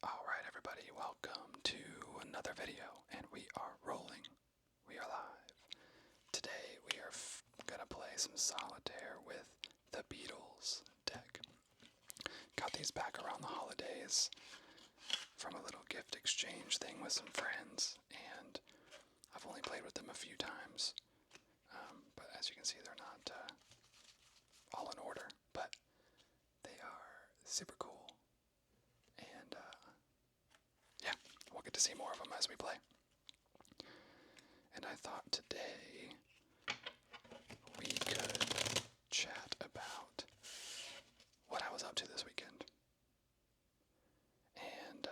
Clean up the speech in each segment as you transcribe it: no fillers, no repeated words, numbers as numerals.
Alright everybody, welcome to another video, and we are rolling. We are live. Today we are gonna play some Solitaire with the Beatles deck. Got these back around the holidays from a little gift exchange thing with some friends, and I've only played with them a few times. But as you can see, they're not all in order, but they are super cool. And yeah, we'll get to see more of them as we play. And I thought today we could chat about what I was up to this weekend. And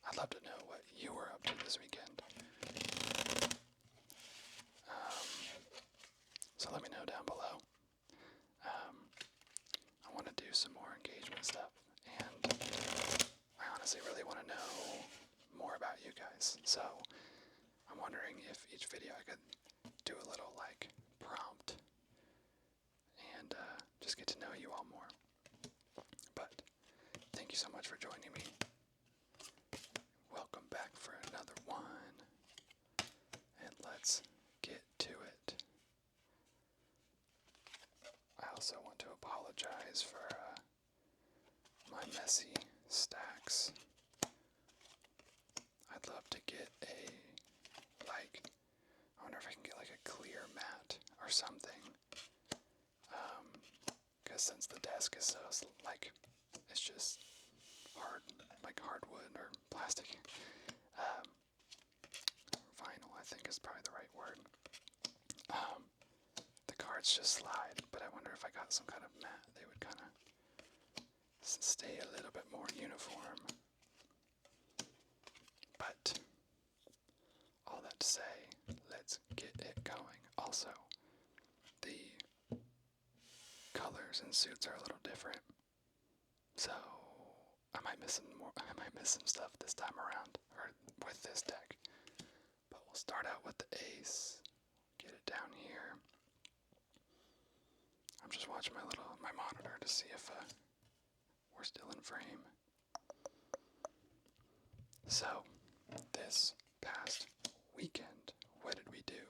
I'd love to know what you were up to this weekend. So let me know down below. I want to do some more engagement stuff, and I honestly really want to know more about you guys. So I'm wondering if each video I could do a little prompt and just get to know you all more. But thank you so much for joining me. Welcome back for another one, and let's get to it. I also want to apologize for my messy stacks. I'd love to get I wonder if I can get a clear mat or something. Because since the desk is so, it's just hard, like hardwood or plastic. Vinyl, I think, is probably the right word. The cards just slide, but I wonder if I got some kind of mat, they would kind of stay a little bit more uniform. But all that to say, let's get it going. Also, the colors and suits are a little different, so I might miss some stuff this time around, or with this deck. But we'll start out with the ace. Get it down here. I'm just watching my monitor to see if we're still in frame. So, this past weekend, what did we do?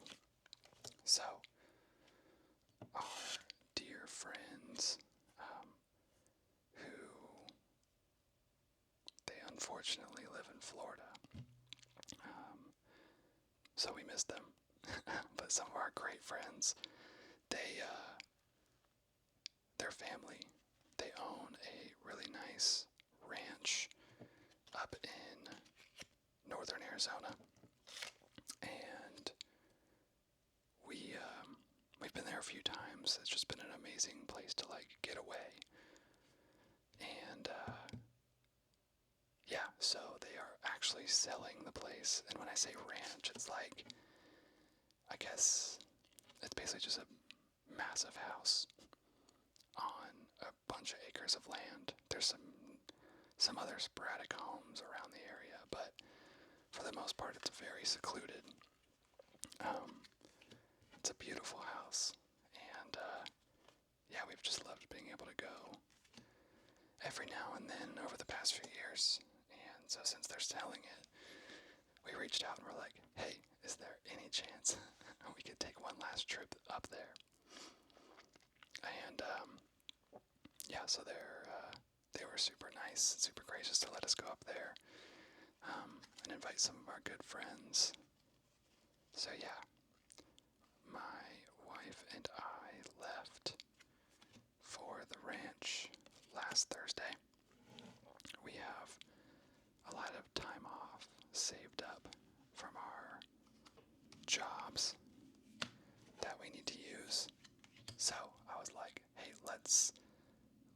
So, our dear friends, who they unfortunately live in Florida, so we missed them. But some of our great friends, their family, they own a really nice ranch up in northern Arizona, and we've been there a few times. It's just been an amazing place to get away. And yeah, so they are actually selling the place, and when I say ranch, it's I guess it's basically just a massive house on a bunch of acres of land. There's some other sporadic homes around the area, but for the most part, it's very secluded. It's a beautiful house, and yeah, we've just loved being able to go every now and then over the past few years. And so since they're selling it, we reached out and we're like, hey, is there any chance we could take one last trip up there? And yeah, so they were super nice, super gracious to let us go up there and invite some of our good friends. So yeah, my wife and I left for the ranch last Thursday. We have a lot of time off saved up from our jobs that we need to use. So I was like, hey, let's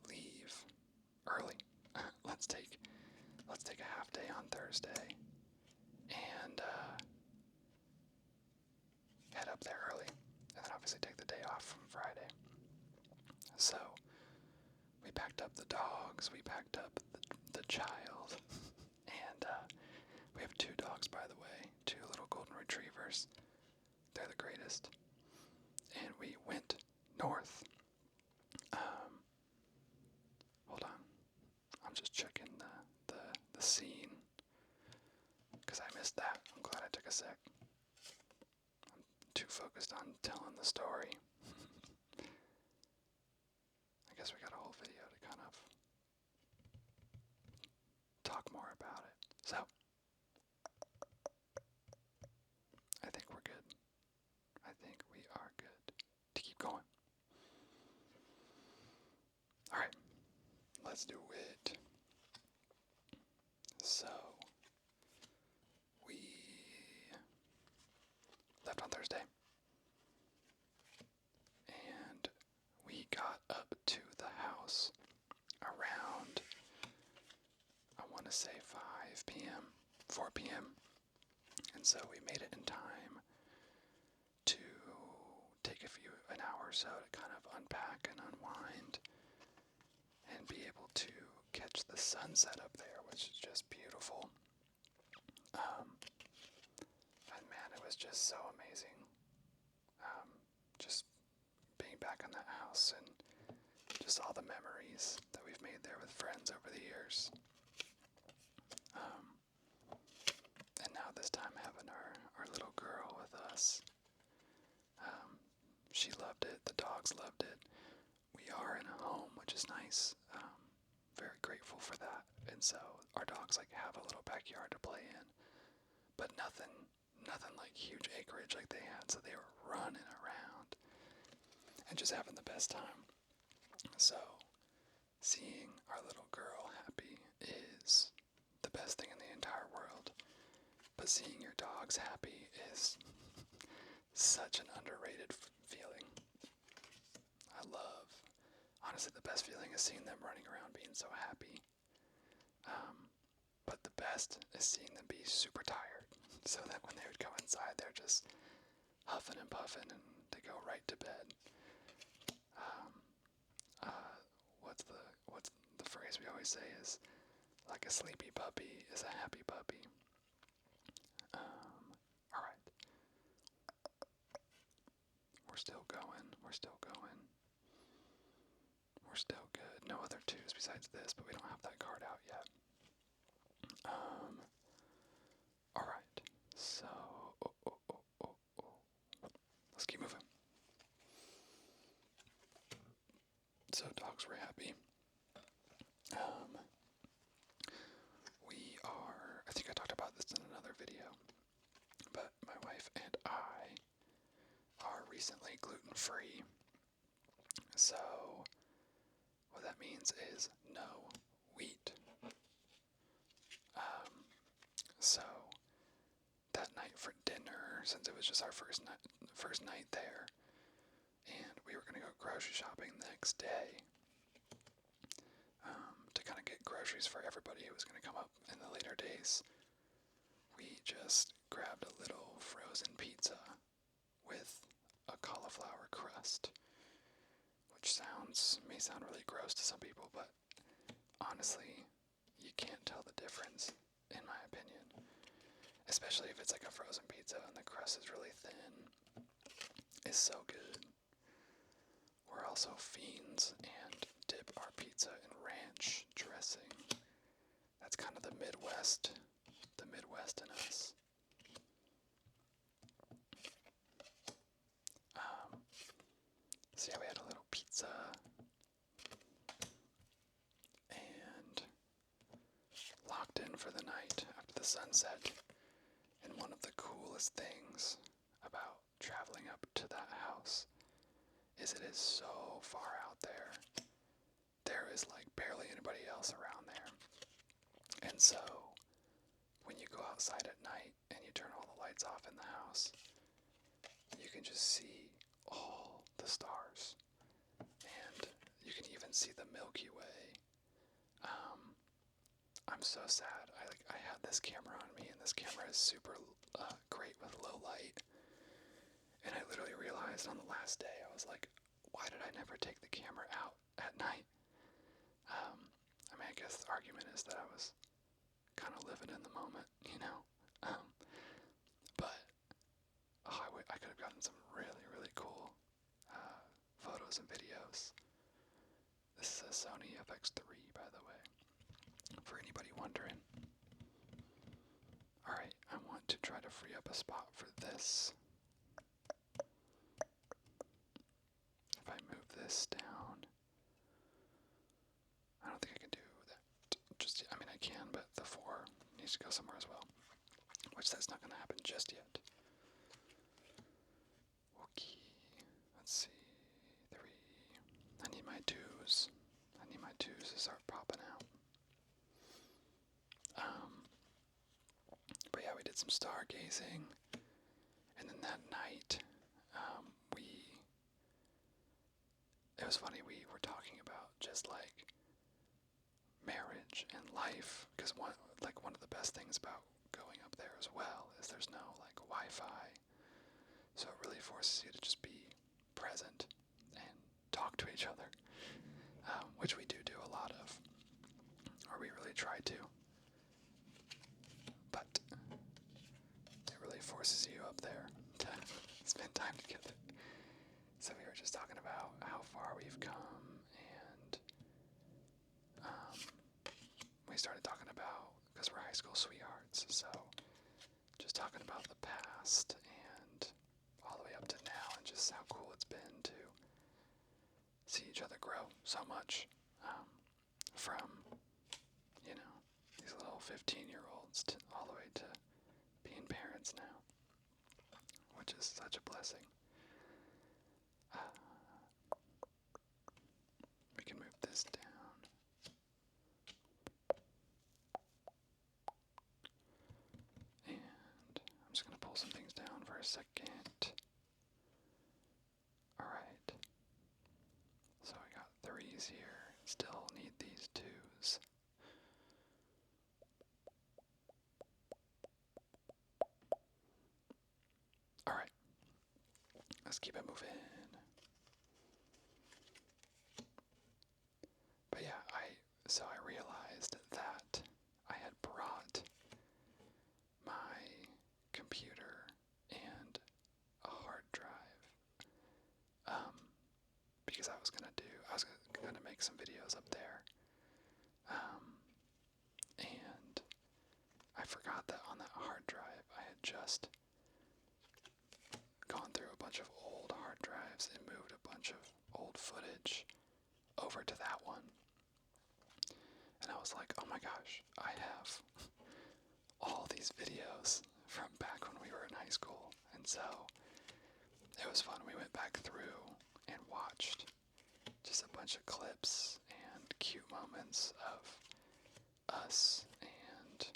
leave early. let's take a half day on Thursday and head up there early, and then obviously take the day off from Friday. So we packed up the dogs, we packed up the child, and we have 2 dogs, by the way, 2 little golden retrievers. They're the greatest. And we went north. Hold on, I'm just checking the a sec. I'm too focused on telling the story. I guess we got a whole video to kind of talk more about it. So, I think we're good. I think we are good to keep going. Alright, let's do it. So, we left on Thursday, and we got up to the house around, I want to say 5 p.m., 4 p.m., and so we made it in time to take an hour or so to kind of unpack and unwind and be able to catch the sunset up there, which is just beautiful. And man, it was just so amazing. Just being back in that house and just all the memories that we've made there with friends over the years. And now this time having our little girl with us. She loved it. The dogs loved it. We are in a home, which is nice. Very grateful for that. And so our dogs have a little backyard to play in, but nothing like huge acreage like they had. So they were running around and just having the best time. So seeing our little girl happy is the best thing in the entire world. But seeing your dogs happy is such an underrated feeling. Honestly, the best feeling is seeing them running around being so happy. But the best is seeing them be super tired, so that when they would go inside, they're just huffing and puffing and they go right to bed. What's the phrase we always say is, like a sleepy puppy is a happy puppy. Alright. We're still going. We're still good. No other twos besides this, but we don't have that card out yet. Alright. So, let's keep moving. So, dogs were happy. I think I talked about this in another video, but my wife and I are recently gluten-free. So, what that means is no wheat. So, that night for dinner, since it was just our first night there, and we were going to go grocery shopping the next day, to kind of get groceries for everybody who was going to come up in the later days, we just grabbed a little frozen pizza with a cauliflower crust, which may sound really gross to some people, but honestly, you can't tell the difference, in my opinion. Especially if it's like a frozen pizza and the crust is really thin. It's so good. We're also fiends and dip our pizza in ranch dressing. That's kind of the Midwest in us. So yeah, we had a little pizza and locked in for the night after the sunset. And one of the coolest things about traveling up to that house is it is so far out there. There is barely anybody else around there. And so, when you go outside at night and you turn all the lights off in the house, you can just see all the stars. And you can even see the Milky Way. I'm so sad. I had this camera on me, and this camera is super great with low light. And I literally realized on the last day, I was like, why did I never take the camera out at night? I guess the argument is that I was kind of living in the moment, you know? But I could have gotten some really, really cool photos and videos. This is a Sony FX3, by the way, for anybody wondering. Alright, I want want to try to free up a spot for this. If I move this down, I don't think I can do that just yet. I mean, I can, but the 4 needs to go somewhere as well, which that's not going to happen just yet. Okay, let's see. 3. I need my 2s. I need my 2s to start popping out. But yeah, we did some stargazing, and then that night, it was funny, we were talking about just like marriage and life, because one of the best things about going up there as well is there's no like Wi-Fi, so it really forces you to just be present and talk to each other, which we do a lot of, or we really try to, but it really forces you up there to spend time together. So we were just talking about how far we've come, and we started talking about, because we're high school sweethearts, so just talking about the past and all the way up to now, and just how cool it's been to see each other grow so much, from, these little 15-year-olds all the way to being parents now, which is such a blessing. We can move this down. And I'm just going to pull some things down for a second. Alright. So I got 3s here. Still need these 2s. Alright. Let's keep it moving. But yeah, I realized that I had brought my computer and a hard drive, because I was gonna make some videos up there, and I forgot that on that hard drive I had just gone through a bunch of old hard drives and moved a bunch of old footage over to that one. And I was like, oh my gosh, I have all these videos from back when we were in high school. And so it was fun. We went back through and watched just a bunch of clips and cute moments of us and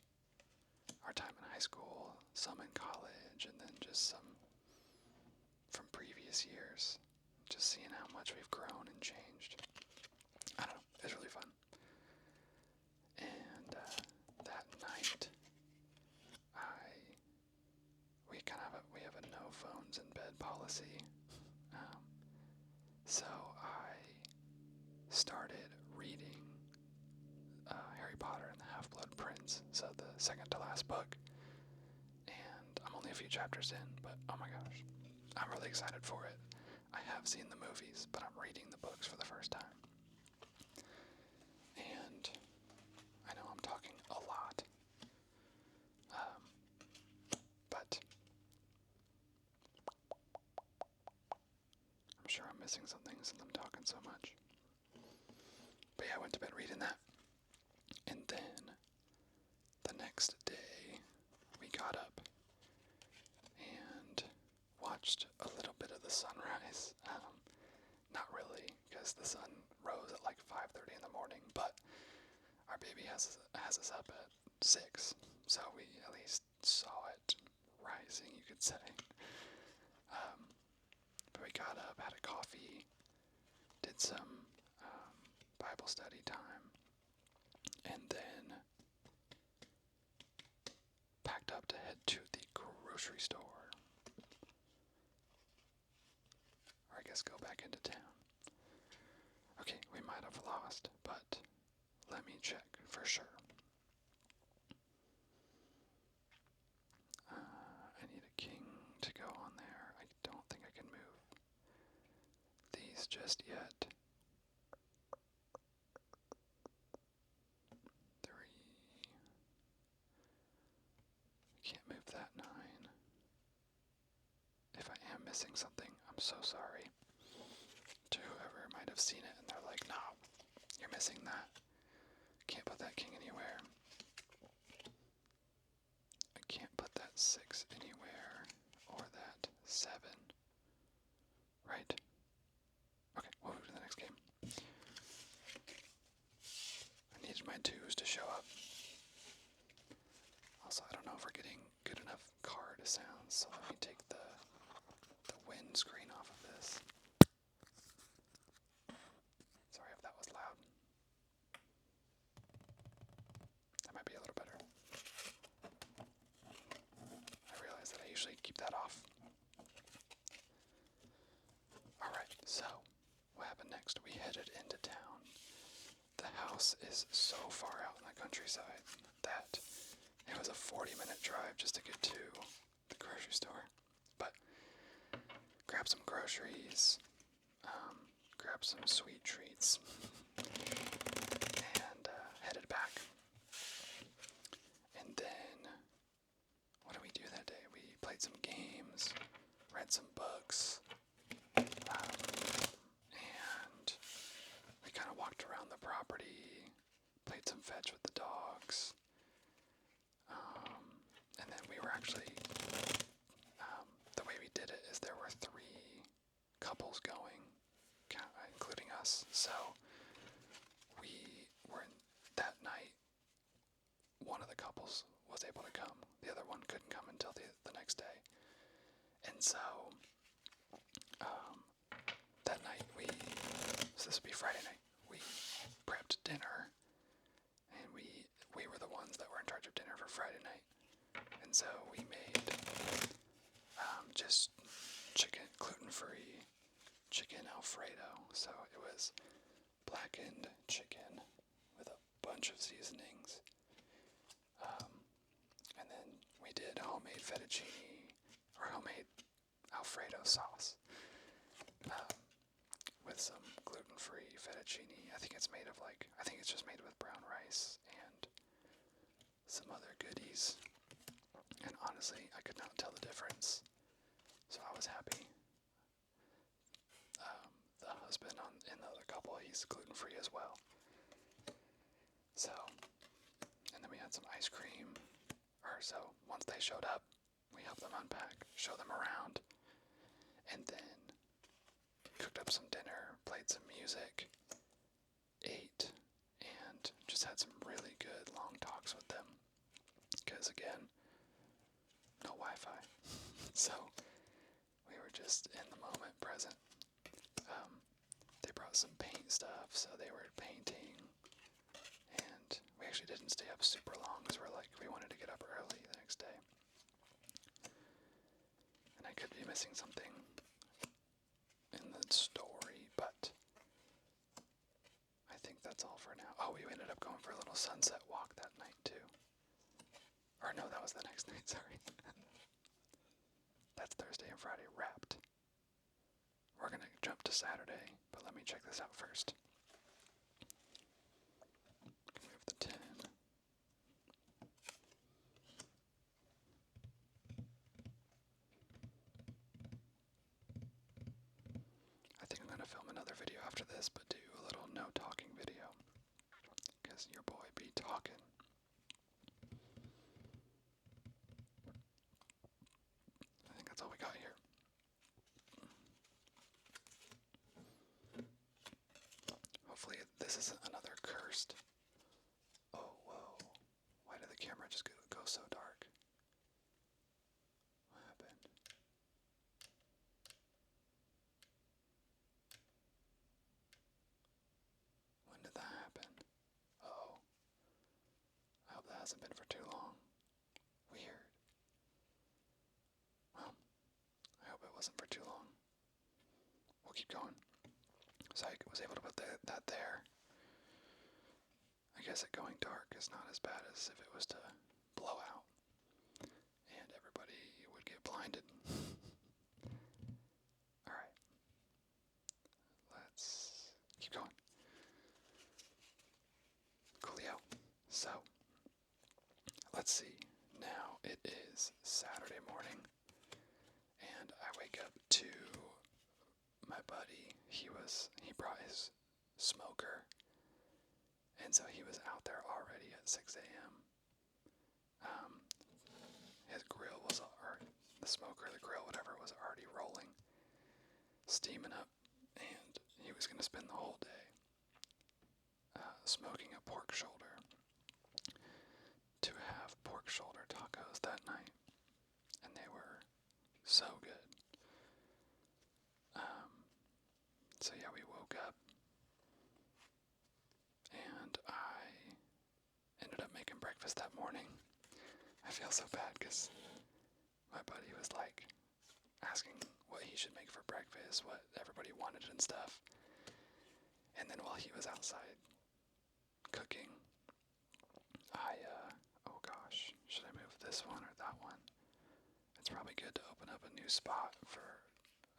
our time in high school, some in college, and then just some from previous years. Just seeing how much we've grown and changed. I don't know, it's really fun. And that night, we have a no phones in bed policy. So I started reading Harry Potter and the Half-Blood Prince, so the second to last book. And I'm only a few chapters in, but oh my gosh, I'm really excited for it. I have seen the movies, but I'm reading the books for the first time. And I know I'm talking a lot, but I'm sure I'm missing something since I'm talking so much. But yeah, I went to bed reading that. And then the next day, we got up and watched a little bit of the sunrise. Not really, because the sun rose at like 5:30 in the morning, but our baby has us up at 6, so we at least saw it rising, you could say. But we got up, had a coffee, did some Bible study time, and then packed up to head to the grocery store. Or I guess go back into town. Okay, we might have lost, but let me check for sure. I need a king to go on there. I don't think I can move these just yet. 3. Can't move that 9. If I am missing something, I'm so sorry to whoever might have seen it and they're like, no, you're missing that. Can't put that king anywhere. I can't put that 6 anywhere, or that 7. Right? Okay, we'll move to the next game. I needed my 2s to show up. Also, I don't know if we're getting good enough card sounds, so let me take the windscreen off of this. Sorry if that was loud. That might be a little better. I realize that I usually keep that off. Alright, so what happened next? We headed into town. The house is so far out in the countryside that it was a 40-minute drive just to get to the grocery store. But grab some groceries, grab some sweet treats, and headed back. And then, what did we do that day? We played some games, read some books, and we kind of walked around the property, played some fetch with the dogs, and then we were actually, the way we did it is there were 3 couples going, including us, so we were that night, one of the couples was able to come, the other one couldn't come until the next day, and so, that night so this would be Friday night, we prepped dinner, and we were the ones that were in charge of dinner for Friday night, and so we made, just chicken, gluten-free chicken Alfredo, so it was blackened chicken with a bunch of seasonings, and then we did homemade fettuccine, or homemade Alfredo sauce, with some gluten-free fettuccine. I think it's just made with brown rice and some other goodies, and honestly, I could not tell the difference, so I was happy. The husband in the other couple, he's gluten-free as well. So, and then we had some ice cream, so once they showed up, we helped them unpack, show them around, and then cooked up some dinner, played some music, ate, and just had some really good long talks with them, because again, no Wi-Fi, so we were just in the moment, present. They brought some paint stuff, so they were painting, and we actually didn't stay up super long because we wanted to get up early the next day. And I could be missing something in the story, but I think that's all for now. Oh, we ended up going for a little sunset walk that night too. Or no, that was the next night, sorry. That's Thursday and Friday wrapped. We're gonna jump to Saturday, but let me check this out first. Move the 10. I think I'm gonna film another video after this, but do a little no talking video, because your boy be talking. I think that's all we got here. Hopefully this isn't another cursed. Oh, whoa. Why did the camera just go so dark? What happened? When did that happen? Oh. I hope that hasn't been for too long. Weird. Well, I hope it wasn't for too long. We'll keep going. So I was able to put that there. I guess it going dark is not as bad as if it was to blow out and everybody would get blinded. Alright. Let's keep going. Coolio. So, let's see. Now it is Saturday morning, and I wake up to my buddy. He brought his smoker, and so he was out there already at 6 a.m. His grill was, or the smoker, the grill, whatever, was already rolling, steaming up, and he was going to spend the whole day smoking a pork shoulder to have pork shoulder tacos that night, and they were so good. So yeah, we woke up, and I ended up making breakfast that morning. I feel so bad because my buddy was like asking what he should make for breakfast, what everybody wanted and stuff. And then while he was outside cooking, oh gosh, should I move this one or that one? It's probably good to open up a new spot for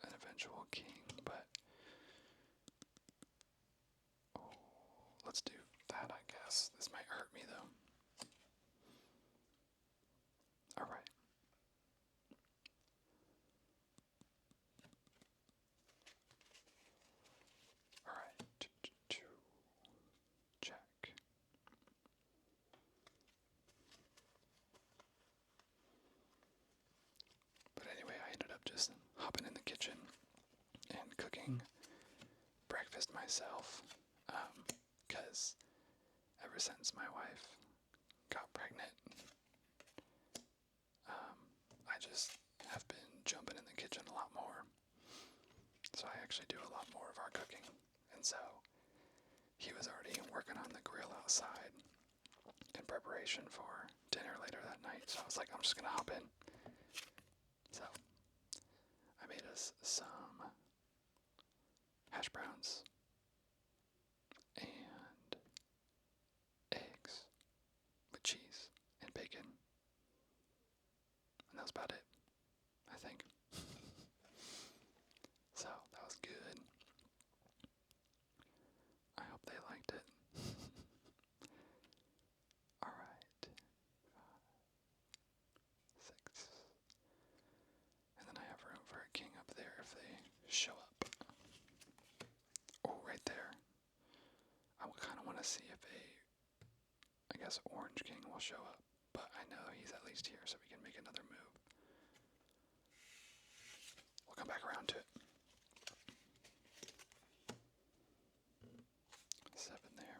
an eventual king, but let's do that, I guess. This might hurt me though. Alright. Alright. Check. But anyway, I ended up just hopping in the kitchen and cooking breakfast myself, because ever since my wife got pregnant, I just have been jumping in the kitchen a lot more. So I actually do a lot more of our cooking. And so he was already working on the grill outside in preparation for dinner later that night. So I was like, I'm just gonna hop in. So I made us some hash browns and eggs with cheese and bacon. And that was about it, I think. So that was good. I hope they liked it. Alright. 5, 6. And then I have room for a king up there if they show up. Oh, right there. I kind of want to see if I guess Orange King will show up. But I know he's at least here, so we can make another move. We'll come back around to it. 7 there.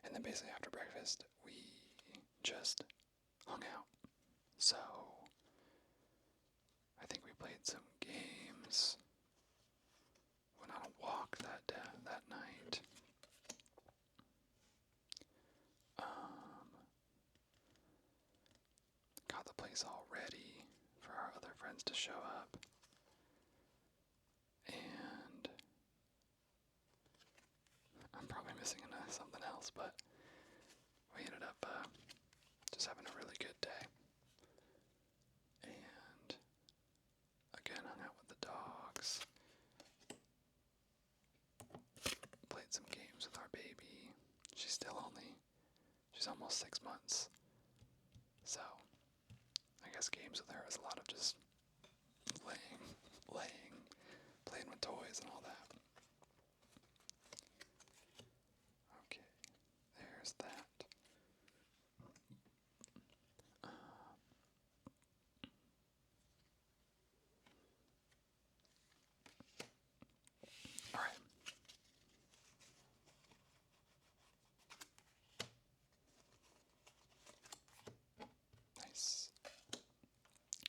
And then basically after breakfast, we just hung out. So I think we played some games. Went on a walk that night. Got the place all ready for our other friends to show up. And I'm probably missing something else, but we ended up just having a really good day. And again, hung out with the dogs. Played some games with our baby. She's almost 6 months. So I guess games with her is a lot of just playing with toys and all that. Okay, there's that. Alright. Nice.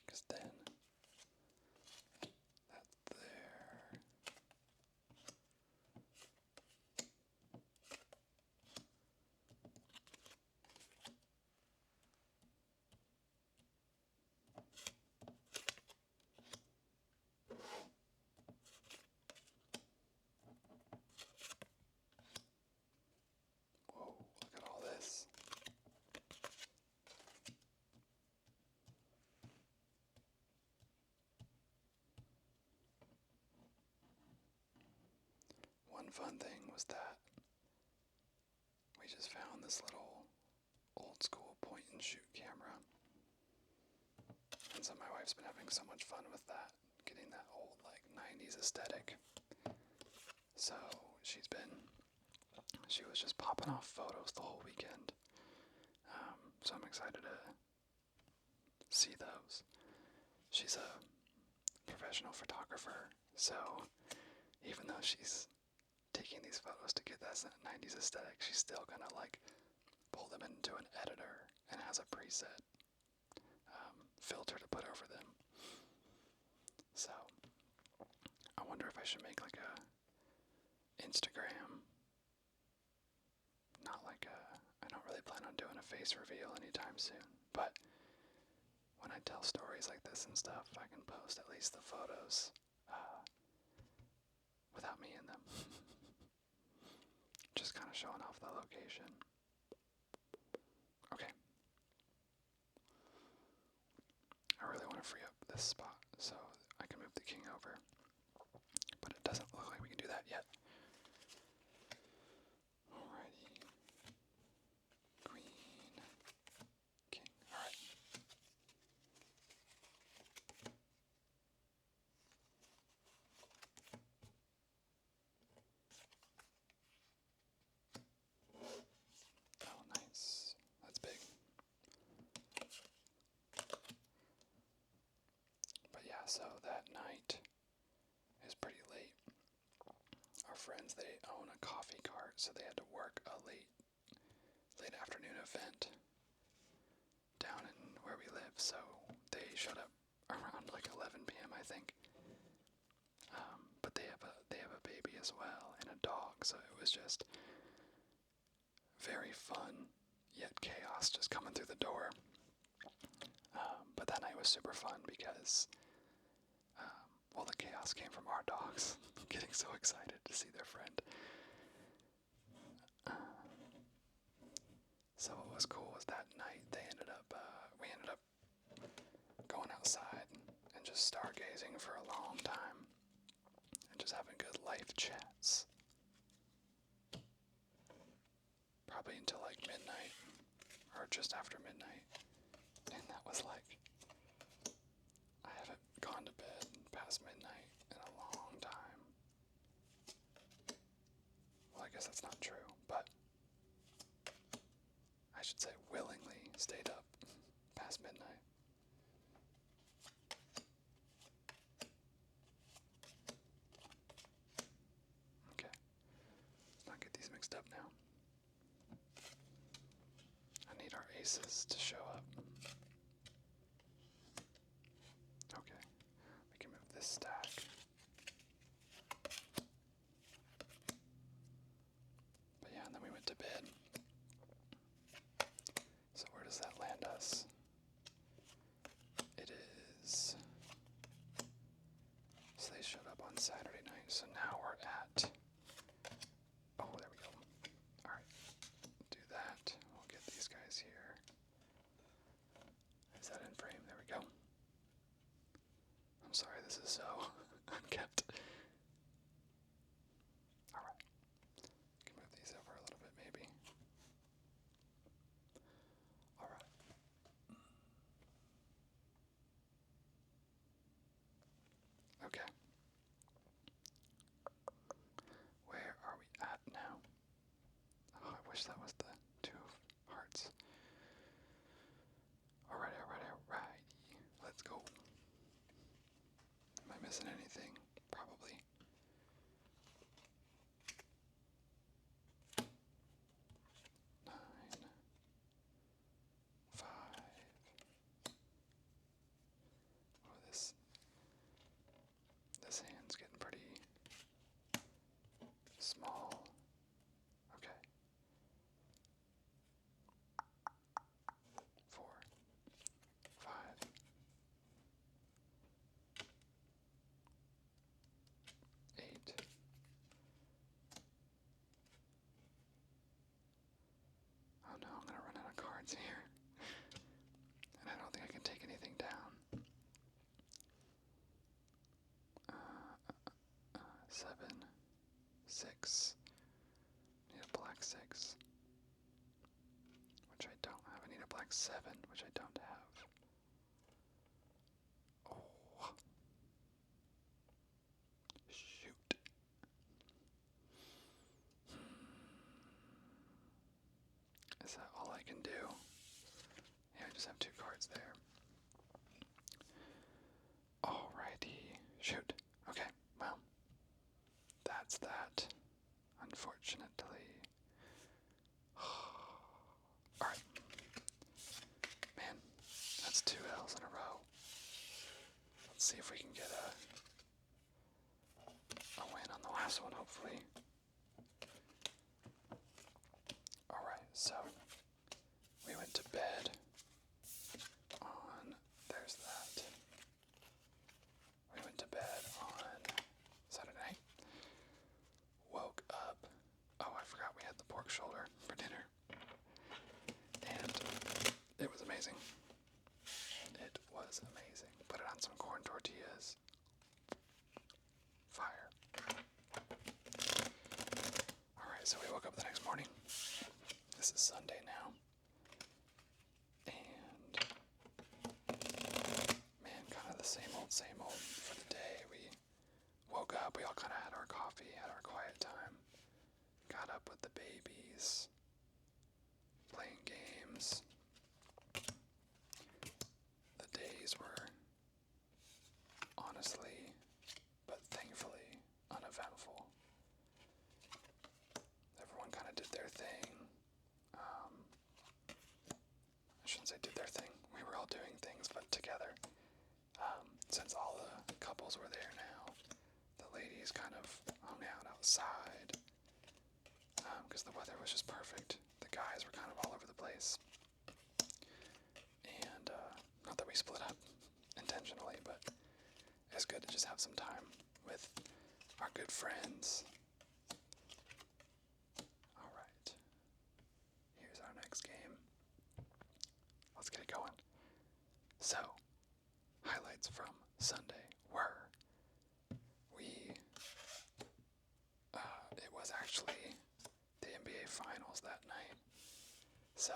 Because then that's there. Whoa, look at all this. One fun thing was that we just found this little old school point and shoot wife's been having so much fun with that, getting that old, like, 90s aesthetic. So she was just popping off photos the whole weekend. So I'm excited to see those. She's a professional photographer, so even though she's taking these photos to get that 90s aesthetic, she's still gonna like pull them into an editor and has a preset filter to put over them. So I wonder if I should make like a Instagram, not like I don't really plan on doing a face reveal anytime soon, but when I tell stories like this and stuff, I can post at least the photos without me in them. Just kind of showing off the location. Okay. I really want to free up this spot so I can move the king over, but it doesn't look like we can do that yet. Alrighty. Queen. King. Alright. Oh, nice. That's big. But yeah, so that night is pretty late. Our friends, they own a coffee cart, so they had to work a late afternoon event down in where we live, so they showed up around like 11 p.m. I think. But they have a baby as well and a dog, so it was just very fun, yet chaos just coming through the door. But that night was super fun because, well, the chaos came from our dogs getting so excited to see their friend. So what was cool was that night we ended up going outside and just stargazing for a long time and just having good life chats. Probably until like midnight or just after midnight. And that was like, I haven't gone to bed past midnight in a long time. Well, I guess that's not true, but I should say willingly stayed up past midnight. Okay, let's not get these mixed up now. I need our aces to show up. Okay, we can move this stack. But yeah, and then we went to bed. So where does that land us? It is... So they showed up on Saturday night, so now we're at... Oh, there we go. Alright, do that. We'll get these guys here. Is that in frame? There we go. I'm sorry, this is so unkept. Alright. Can move these over a little bit, maybe. Alright. Okay. Where are we at now? Oh, I wish that was the two of hearts. Alright. Let's go. Am I missing anything? Probably. 9, 5. Oh, this hand's getting pretty small. Okay. 4, 5. 8. Oh no, I'm gonna run out of cards here. And I don't think I can take anything down. 7, 6. Need a black 6. Which I don't have. I need a black 7, which I don't have. I can do. Yeah, I just have 2 cards there. Alrighty. Shoot. Okay, well, that's that. Unfortunately. Alright. Man, that's 2 L's in a row. Let's see if we can get a win on the last one, hopefully. Alright, so we went to bed on, there's that. We went to bed on Saturday night. Woke up. Oh, I forgot we had the pork shoulder for dinner. And it was amazing. It was amazing. Put it on some corn tortillas. Fire. Alright, so we woke up the next morning. This is Sunday now. And man, kind of the same old for the day. We woke up, we all kind of had our coffee, had our quiet time. Got up with the babies, playing games. The days were honestly, but thankfully, uneventful. Everyone kind of did their thing. I shouldn't say did their thing. We were all doing things, but together. Since all the couples were there now, the ladies kind of hung out outside because the weather was just perfect. The guys were kind of all over the place. And not that we split up intentionally, but it's good to just have some time with our good friends. Alright. Here's our next game. Let's get it going. So, highlights from Sunday were it was actually the NBA Finals that night. So,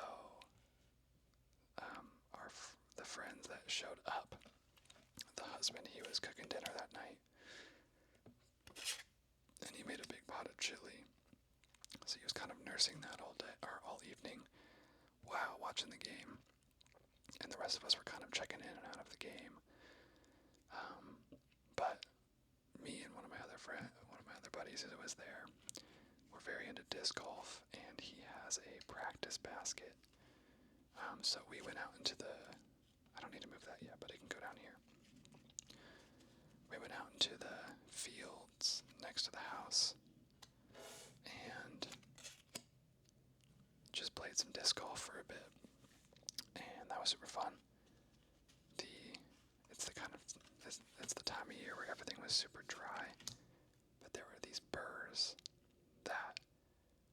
the friends that showed up, the husband, he was cooking dinner that night, and he made a big pot of chili. So he was kind of nursing that all day or all evening while watching the game, and the rest of us were kind of checking in and out of the game. But me and one of my other buddies who was there, were very into disc golf, and he has a practice basket. So we went out into the, I don't need to move that yet, but it can go down here. We went out into the fields next to the house and just played some disc golf for a bit, and that was super fun. It's the time of year where everything was super dry, but there were these burrs that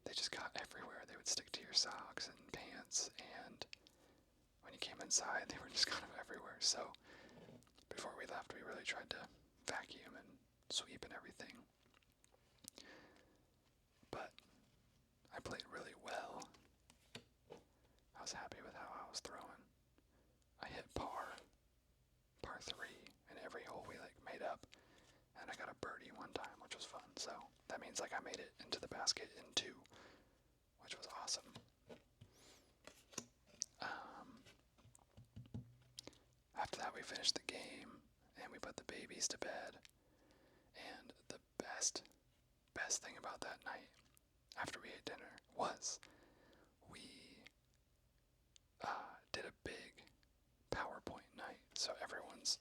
they just got everywhere. They would stick to your socks and pants, and when you came inside, they were just kind of everywhere. So before we left, we really tried to vacuum and sweep and everything. But I played really well. I was happy with how I was throwing. I hit par 3 in every hole we made up, and I got a birdie one time, which was fun. So that means I made it into the basket in 2, which was awesome. After that, we finished the game and we put the babies to bed. And the best thing about that night, after we ate dinner, was we did a big PowerPoint night. So everyone's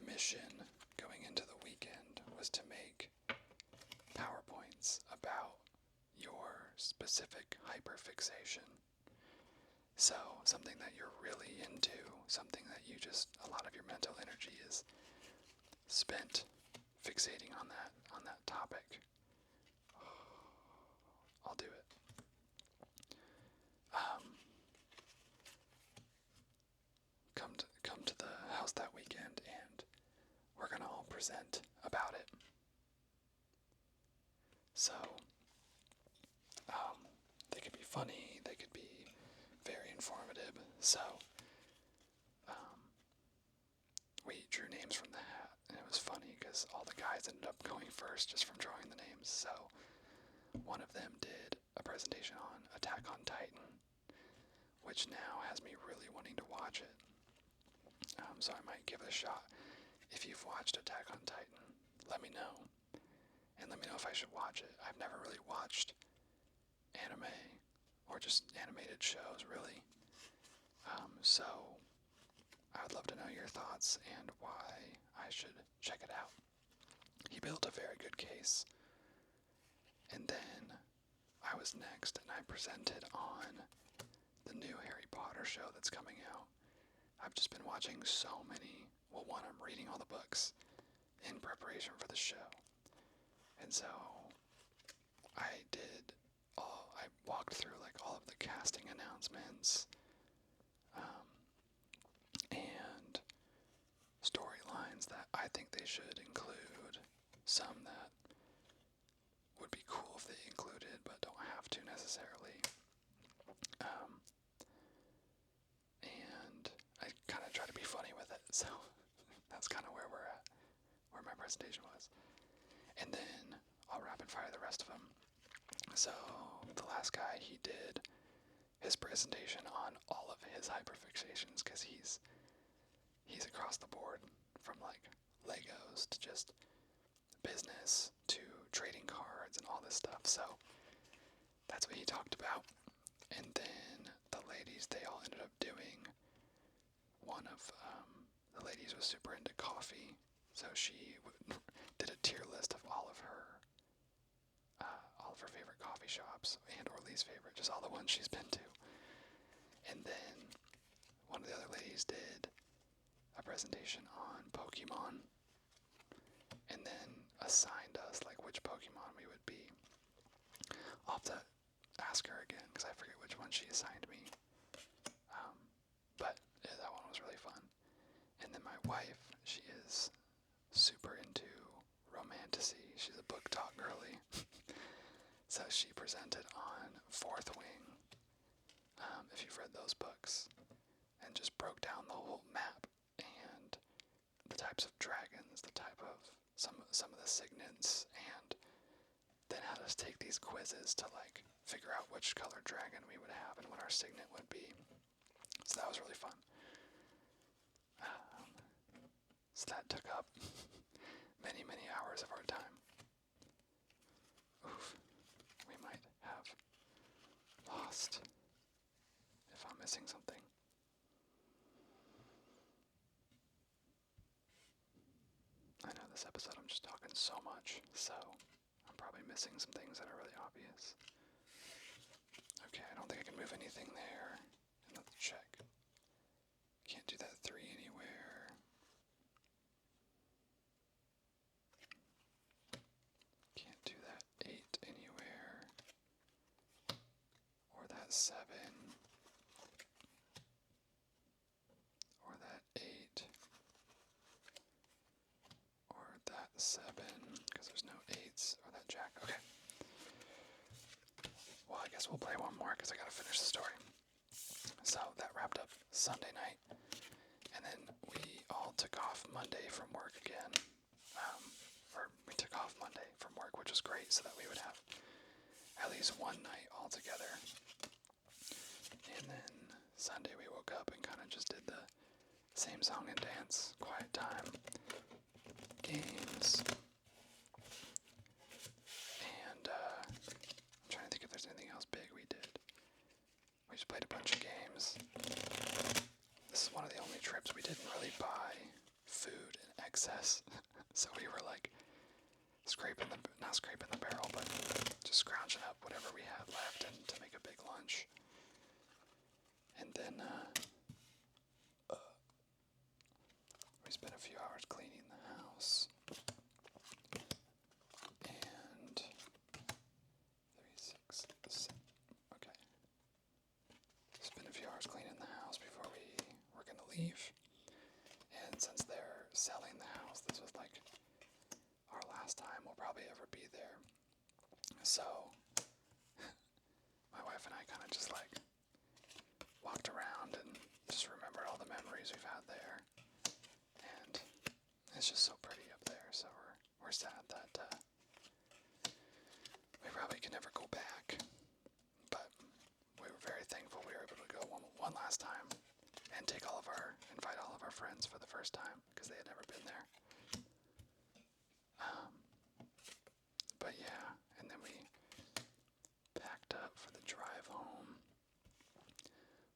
mission going into the weekend was to make PowerPoints about your specific hyperfixation. So something that you're really into, something that you just, a lot of your mental energy is spent fixating on that topic. I'll do it. Come to the house that weekend, and we're gonna all present about it. So, they could be funny, they could be very informative. So, we drew names from the hat, and it was funny because all the guys ended up going first just from drawing the names. So, one of them did a presentation on Attack on Titan. which now has me really wanting to watch it. So I might give it a shot. If you've watched Attack on Titan, let me know. And let me know if I should watch it. I've never really watched anime, or just animated shows, really. So I would love to know your thoughts and why I should check it out. He built a very good case. And then I was next, and I presented on the new Harry Potter show that's coming out. I've just been watching so many. Well, one, I'm reading all the books in preparation for the show. And so I walked through like all of the casting announcements, and storylines that I think they should include, some that would be cool if they included but don't have to necessarily. And I kind of try to be funny with it, so that's kind of where we're at, where my presentation was. And then I'll rapid fire the rest of them. So the last guy, he did his presentation on all of his hyperfixations, because he's across the board, from like Legos to just business to trading cards and all this stuff. So that's what he talked about. And then the ladies, they all ended up doing, one of the ladies was super into coffee, so she did a tier list of all of her favorite coffee shops, and or least favorite, just all the ones she's been to. And then one of the other ladies did a presentation on Pokemon, and then assigned us like which Pokemon we would be. I'll have to ask her again, because I forget which one she assigned me. But yeah, that one was really fun. And then my wife, she is super into romantasy. She's a book talk girly. So she presented on Fourth Wing, if you've read those books, and just broke down the whole map and the types of dragons, the type of some of the signets, and then had us take these quizzes to like figure out which color dragon we would have and what our signet would be. So that was really fun. So that took up many, many hours of our time. Oof. We might have lost if I'm missing something. I know this episode I'm just talking so much, so I'm probably missing some things that are really obvious. Okay, I don't think I can move anything there. And let's check. Can't do that 3 anywhere. Can't do that 8 anywhere. Or that 7. Or that 8. Or that 7, because there's no 8s. Or that jack. Okay. Well, I guess we'll play one more, because I gotta finish the story. So that wrapped up Sunday night. And then we all took off Monday from work again. Or we took off Monday from work, which was great, so that we would have at least one night all together. And then Sunday we woke up and kind of just did the same song and dance, quiet time, games, and I'm trying to think if there's anything else big we did. We just played a bunch of games. This is one of the only trips we didn't really buy food in excess. So we were like not scraping the barrel, but just scrounging up whatever we had left and to make a big lunch. And then we spent a few hours cleaning the house. And 3, 6, 7. Okay. Spent a few hours cleaning the house before we were going to leave. And since they're selling the house, this was like our last time we'll probably ever be there. So my wife and I kind of just like walked around and just remembered all the memories we've had there. And it's just so pretty up there. So we're sad that we probably can never go back. But we were very thankful we were able to go one invite all of our friends for the first time because they had never been there. But yeah, and then we packed up for the drive home.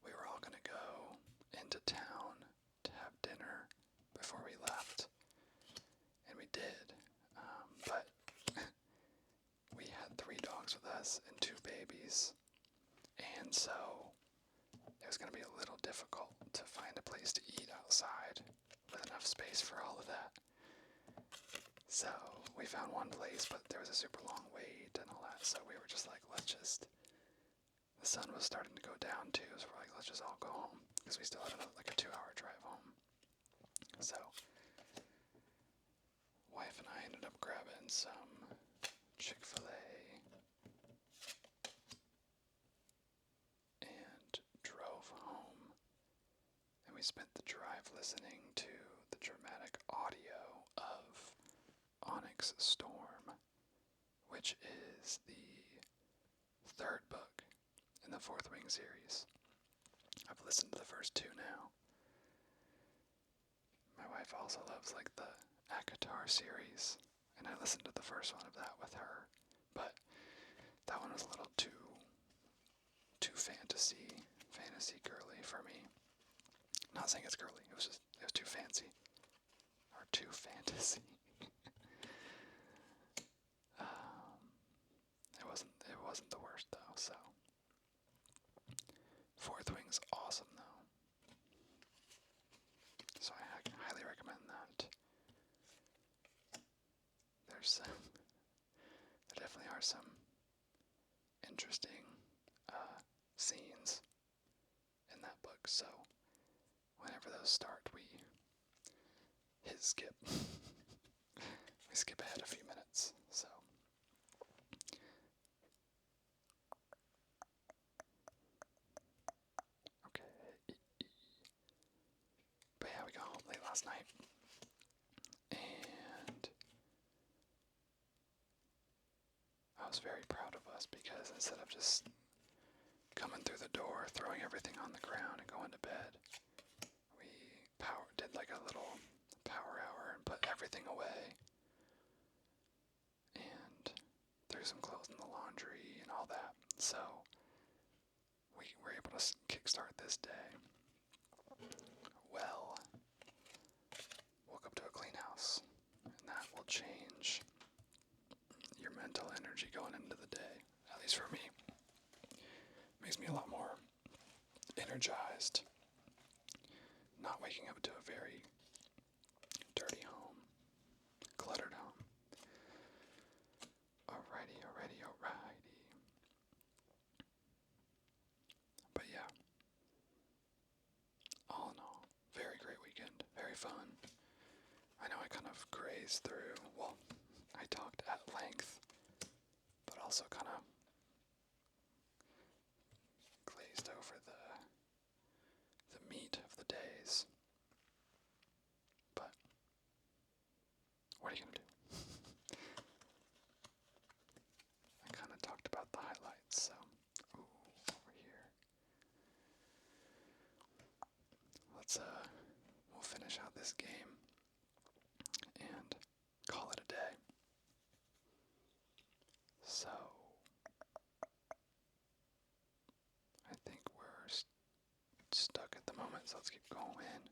We were all gonna go into town to have dinner before we left, and we did. But we had 3 dogs with us and 2 babies, and so it was going to be a little difficult to find a place to eat outside with enough space for all of that. So we found one place, but there was a super long wait and all that, so we were just like, the sun was starting to go down too, so we're like, let's just all go home, because we still had like a 2-hour drive home. So wife and I ended up grabbing some Chick-fil-A and drove home, and we spent the drive listening to the dramatic audio of Onyx Storm, which is the 3rd book in the Fourth Wing series. I've listened to the first 2 now. My wife also loves like the ACOTAR series, and I listened to the first one of that with her, but that one was a little too fantasy girly for me. Not saying it's girly, it was too fancy. Or too fantasy. It wasn't the worst though, so. Fourth Wing's awesome though. So I highly recommend that. There definitely are some interesting scenes in that book, so whenever those start, we hit skip. We skip ahead a few minutes, so. Okay. But yeah, we got home late last night, and I was very proud of us because instead of just coming through the door, throwing everything on the ground and going to bed, we did like a little power hour and put everything away and threw some clothes in the laundry and all that. So we were able to kickstart this day. Well, woke up to a clean house, and that will change your mental energy going into the day, at least for me. Makes me a lot more energized, not waking up to a very dirty home, cluttered home. Alrighty. But yeah, all in all, very great weekend, very fun. I know I kind of grazed through, well, I talked at length, but also kind of glazed over the meat of the days. But what are you gonna do? I kind of talked about the highlights, so over here. We'll finish out this game and call it a day. So I think we're stuck at the moment, so let's keep going.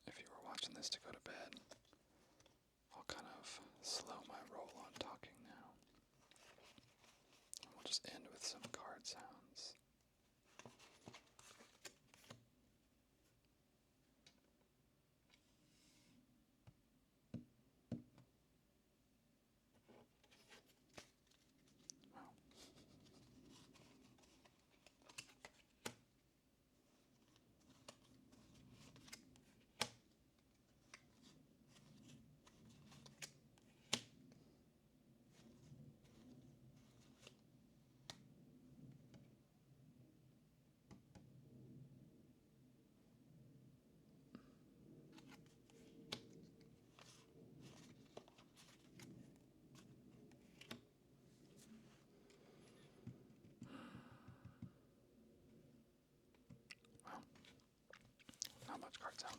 If you were watching this to go to bed, I'll kind of slow my roll on talking now. We'll just end with some card sounds.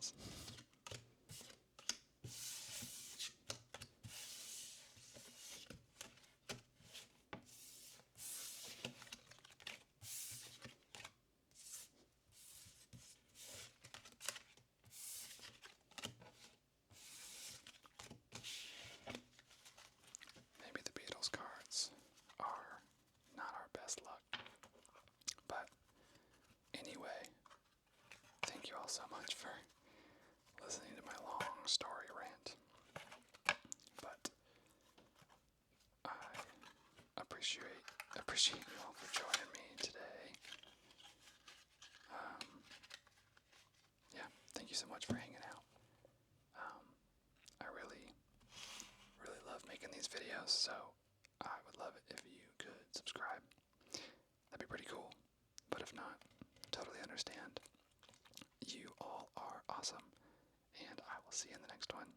sounds. Maybe the Beatles cards are not our best luck. But anyway, thank you all so much for listening to my long story rant. But I appreciate you all for joining me today. Yeah, thank you so much for hanging out. I really love making these videos, so I would love it if you could subscribe. That'd be pretty cool. But if not, totally understand. You all are awesome, and I will see you in the next one.